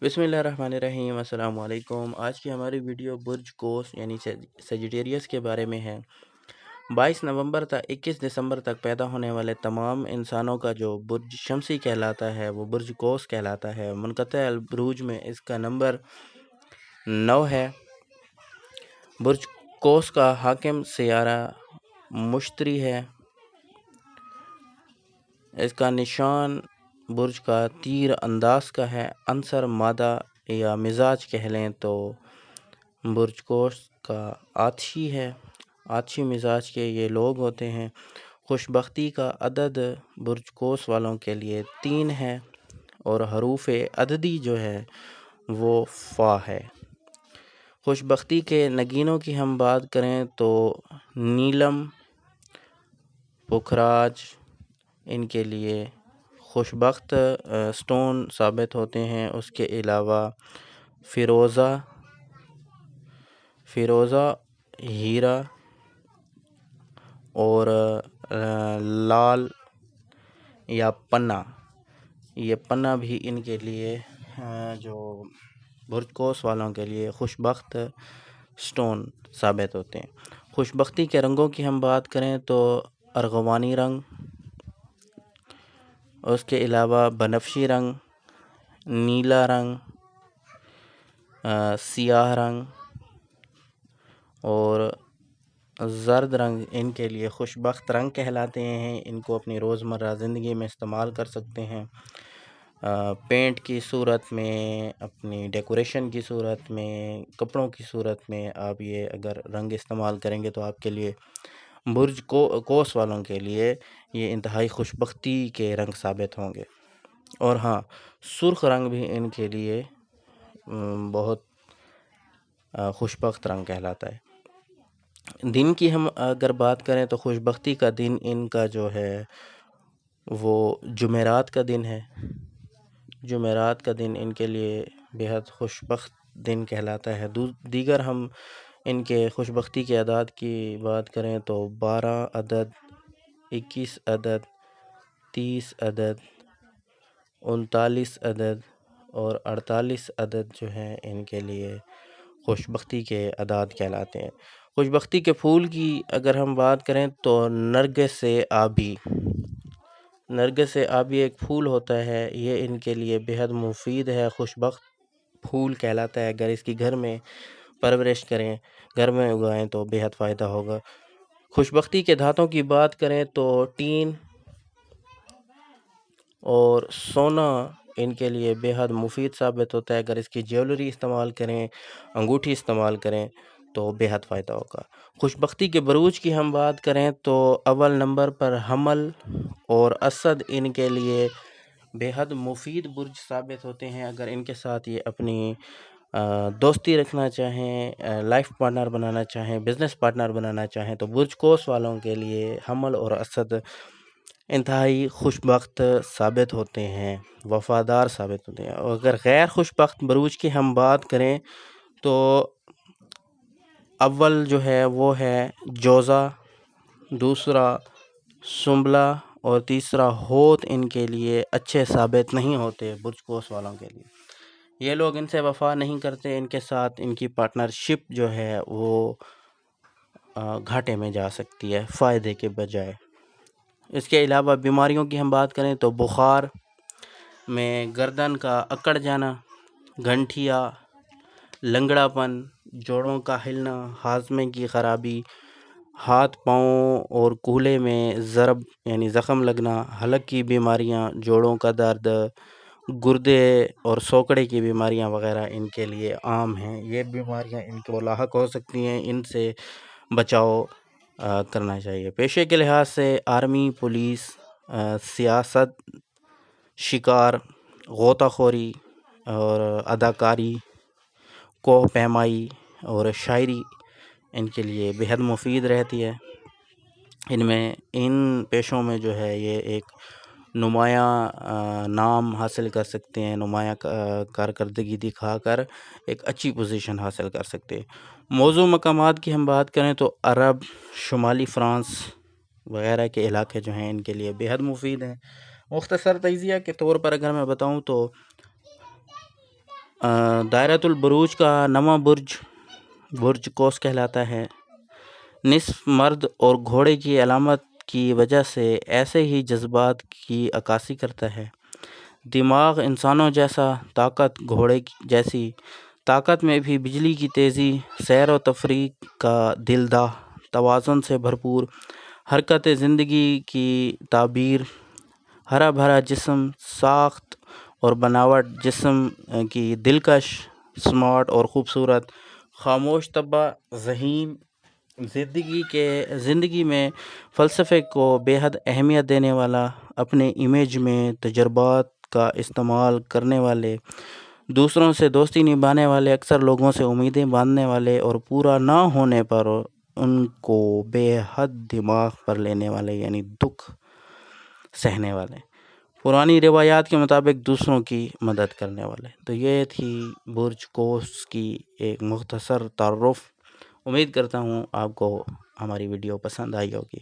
बिस्मिल्लाहिर्रहमानिर्रहीम। अस्सलाम वालेकुम। आज की हमारी वीडियो बुर्ज कोस यानी सजिटेरियस के बारे में है। 22 नवंबर तक 21 दिसंबर तक पैदा होने वाले तमाम इंसानों का जो बुर्ज शमसी कहलाता है वो बुर्ज कोस कहलाता है। मुनक़ता अल बुरूज में इसका नंबर 9 है। बुर्ज कोस का हाकिम सियारा मुश्तरी है। इसका निशान बुर्ज का तीर अंदाज का है। अंसर मादा या मिजाज कह लें तो बुर्ज कोस का आतशी है। आतशी मिजाज के ये लोग होते हैं। खुशबख्ती का अदद बुर्ज कोस वालों के लिए 3 है और हरूफ अददी जो है वो फ़ा है। खुशबख्ती के नगीनों की हम बात करें तो नीलम, पुखराज इनके लिए खुशबख्त स्टोन साबित होते हैं। उसके अलावा फ़िरोज़ा, हीरा और लाल या पन्ना, ये पन्ना भी इनके लिए जो बुर्ज कोस वालों के लिए खुशबख्त स्टोन साबित होते हैं। खुशबख्ती के रंगों की हम बात करें तो अर्गवानी रंग, उसके अलावा बनफशी रंग, नीला रंग, सियाह रंग और ज़र्द रंग इनके लिए खुशबख्त रंग कहलाते हैं। इनको अपनी रोज़मर्रा ज़िंदगी में इस्तेमाल कर सकते हैं। पेंट की सूरत में, अपनी डेकोरेशन की सूरत में, कपड़ों की सूरत में आप ये अगर रंग इस्तेमाल करेंगे तो आपके लिए बुर्ज कोस वालों के लिए ये इंतहाई खुशबख्ती के रंग साबित होंगे। और हाँ, सुर्ख रंग भी इनके लिए बहुत खुशबख्त रंग कहलाता है। दिन की हम अगर बात करें तो खुशबख्ती का दिन इनका जो है वो जुमेरात का दिन है। जुमेरात का दिन इनके लिए बेहद खुशबख्त दिन कहलाता है। दीगर हम इनके खुशबख्ती के अदाद की बात करें तो 12 अदद, 21 अदद, 30 अदद, 39 अदद और 48 अदद जो हैं इनके लिए खुशबख्ती के अदाद कहलाते हैं। खुशबख्ती के फूल की अगर हम बात करें तो नरगिस आबी एक फूल होता है। ये इनके लिए बेहद मुफीद है, खुशबख्त फूल कहलाता है। अगर इसकी घर में परवरिश करें, घर में उगाएं तो बेहद फ़ायदा होगा। खुशबख्ती के धातों की बात करें तो टीन और सोना इनके लिए बेहद मुफीद साबित होता है। अगर इसकी ज्वेलरी इस्तेमाल करें, अंगूठी इस्तेमाल करें तो बेहद फ़ायदा होगा। खुशबख्ती के बरूज की हम बात करें तो अव्वल नंबर पर हमल और असद इनके लिए बेहद मुफीद बुर्ज साबित होते हैं। अगर इनके साथ ये अपनी दोस्ती रखना चाहें, लाइफ पार्टनर बनाना चाहें, बिज़नेस पार्टनर बनाना चाहें तो बुर्ज कोस वालों के लिए हमल और असद इंतहाई खुशबख्त साबित होते हैं, वफ़ादार साबित होते हैं। और अगर गैर खुशबख्त बरूज की हम बात करें तो अव्वल जो है वो है जोज़ा, दूसरा सुंबला और तीसरा होत इनके लिए अच्छे साबित नहीं होते बुर्ज कोस वालों के लिए। ये लोग इनसे वफ़ा नहीं करते, इनके साथ इनकी पार्टनरशिप जो है वो घाटे में जा सकती है फ़ायदे के बजाय। इसके अलावा बीमारियों की हम बात करें तो बुखार में गर्दन का अकड़ जाना, गंठिया, लंगड़ापन, जोड़ों का हिलना, हाजमे की ख़राबी, हाथ पाँव और कूल्हे में ज़रब यानी ज़ख़म लगना, हलक की बीमारियां, जोड़ों का दर्द, गुर्दे और सोकड़े की बीमारियां वग़ैरह इनके लिए आम हैं। ये बीमारियां इनको लाहक हो सकती हैं, इनसे बचाव करना चाहिए। पेशे के लिहाज से आर्मी, पुलिस, सियासत, शिकार, गोताखोरी और अदाकारी, कोह पैमाई और शायरी इनके लिए बेहद मुफीद रहती है। इन पेशों में जो है ये एक नुमायाँ नाम हासिल कर सकते हैं, नुमायाँ कारकर्दगी दिखाकर एक अच्छी पोजीशन हासिल कर सकते हैं। मौजू मकामात की हम बात करें तो अरब, शुमाली फ्रांस वग़ैरह के इलाके जो हैं इनके लिए बेहद मुफीद हैं। मुख्तसर तज़िया के तौर पर अगर मैं बताऊं तो دائرۃ البروج کا نواں برج قوس کہلاتا ہے۔ نصف مرد اور گھوڑے کی علامت کی وجہ سے ایسے ہی جذبات کی عکاسی کرتا ہے۔ دماغ انسانوں جیسا، طاقت گھوڑے جیسی، طاقت میں بھی بجلی کی تیزی، سیر و تفریح کا دلداہ، توازن سے بھرپور، حرکت زندگی کی تعبیر، ہرا بھرا جسم، ساخت اور بناوٹ جسم کی دلکش، سمارٹ اور خوبصورت، خاموش طبع، ذہین، زندگی میں فلسفے کو بے حد اہمیت دینے والا، اپنے امیج میں تجربات کا استعمال کرنے والے، دوسروں سے دوستی نبھانے والے، اکثر لوگوں سے امیدیں باندھنے والے اور پورا نہ ہونے پر ان کو بے حد دماغ پر لینے والے، یعنی دکھ سہنے والے، پرانی روایات کے مطابق دوسروں کی مدد کرنے والے۔ تو یہ تھی برج قوس کی ایک مختصر تعارف۔ امید کرتا ہوں آپ کو ہماری ویڈیو پسند آئی ہوگی۔